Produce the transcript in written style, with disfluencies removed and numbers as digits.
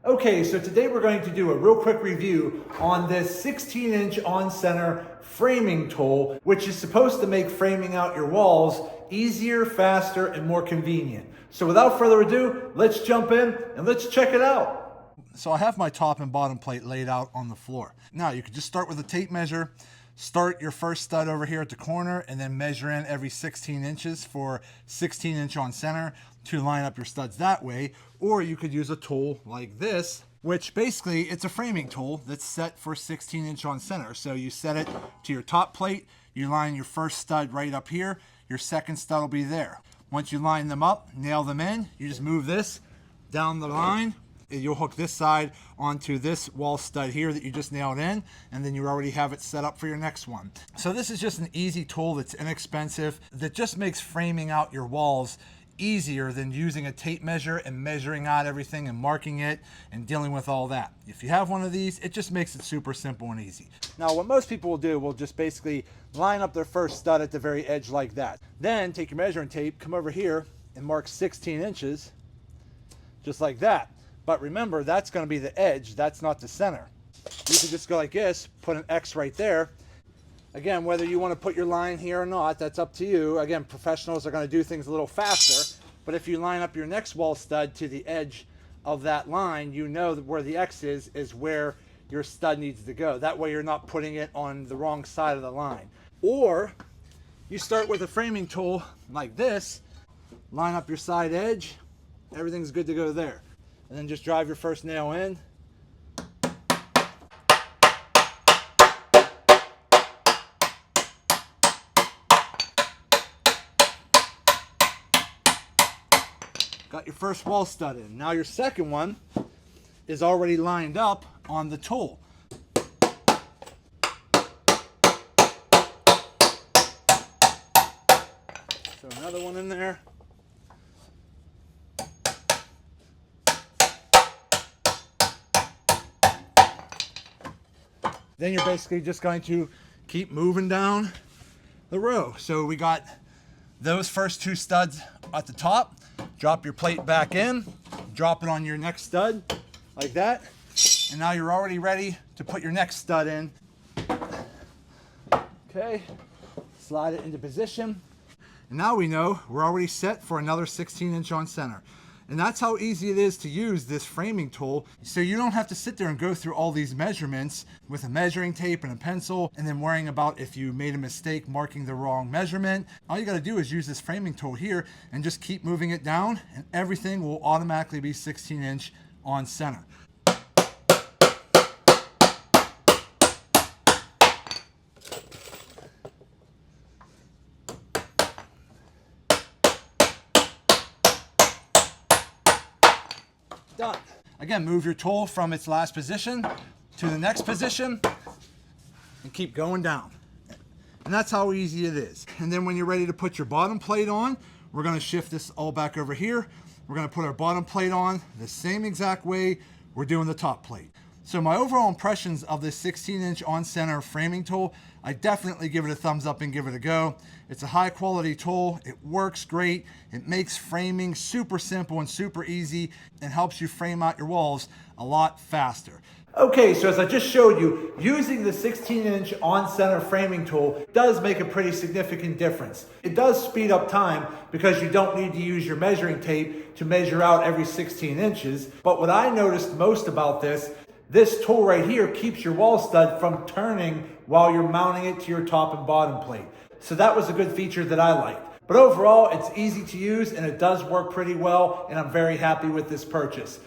Okay, so today we're going to do a real quick review on this 16-inch on-center framing tool, which is supposed to make framing out your walls easier, faster, and more convenient. So without further ado, let's jump in and let's check it out. So I have my top and bottom plate laid out on the floor. Now you can just start with a tape measure, start your first stud over here at the corner, and then measure in every 16 inches for 16-inch on center to line up your studs that way. Or you could use a tool like this, which basically it's a framing tool that's set for 16-inch on center. So you set it to your top plate, you line your first stud right up here, your second stud will be there. Once you line them up, nail them in, you just move this down the line. You'll hook this side onto this wall stud here that you just nailed in, and then you already have it set up for your next one. So this is just an easy tool that's inexpensive, that just makes framing out your walls easier than using a tape measure and measuring out everything and marking it and dealing with all that. If you have one of these, it just makes it super simple and easy. Now what most people will do will just basically line up their first stud at the very edge like that. Then take your measuring tape, come over here and mark 16 inches just like that. But remember, that's going to be the edge, that's not the center. You can just go like this, put an X right there. Again, whether you want to put your line here or not, that's up to you. Again, professionals are going to do things a little faster, but if you line up your next wall stud to the edge of that line, you know that where the X is where your stud needs to go. That way you're not putting it on the wrong side of the line. Or you start with a framing tool like this, line up your side edge, everything's good to go there. And then just drive your first nail in. Got your first wall stud in. Now your second one is already lined up on the tool. So another one in there. Then you're basically just going to keep moving down the row. So we got those first two studs at the top. Drop your plate back in, drop it on your next stud like that. And now you're already ready to put your next stud in. Okay, slide it into position. And now we know we're already set for another 16-inch on center. And that's how easy it is to use this framing tool. So you don't have to sit there and go through all these measurements with a measuring tape and a pencil and then worrying about if you made a mistake marking the wrong measurement. All you got to do is use this framing tool here and just keep moving it down, and everything will automatically be 16-inch on center. Done. Again, move your tool from its last position to the next position and keep going down. And that's how easy it is. And then when you're ready to put your bottom plate on, we're going to shift this all back over here. We're going to put our bottom plate on the same exact way we're doing the top plate. So my overall impressions of this 16-inch on-center framing tool, I definitely give it a thumbs up and give it a go. It's a high quality tool, it works great, it makes framing super simple and super easy, and helps you frame out your walls a lot faster. Okay, so as I just showed you, using the 16-inch on-center framing tool does make a pretty significant difference. It does speed up time because you don't need to use your measuring tape to measure out every 16 inches. But what I noticed most about this tool right here keeps your wall stud from turning while you're mounting it to your top and bottom plate. So that was a good feature that I liked. But overall, it's easy to use and it does work pretty well, and I'm very happy with this purchase.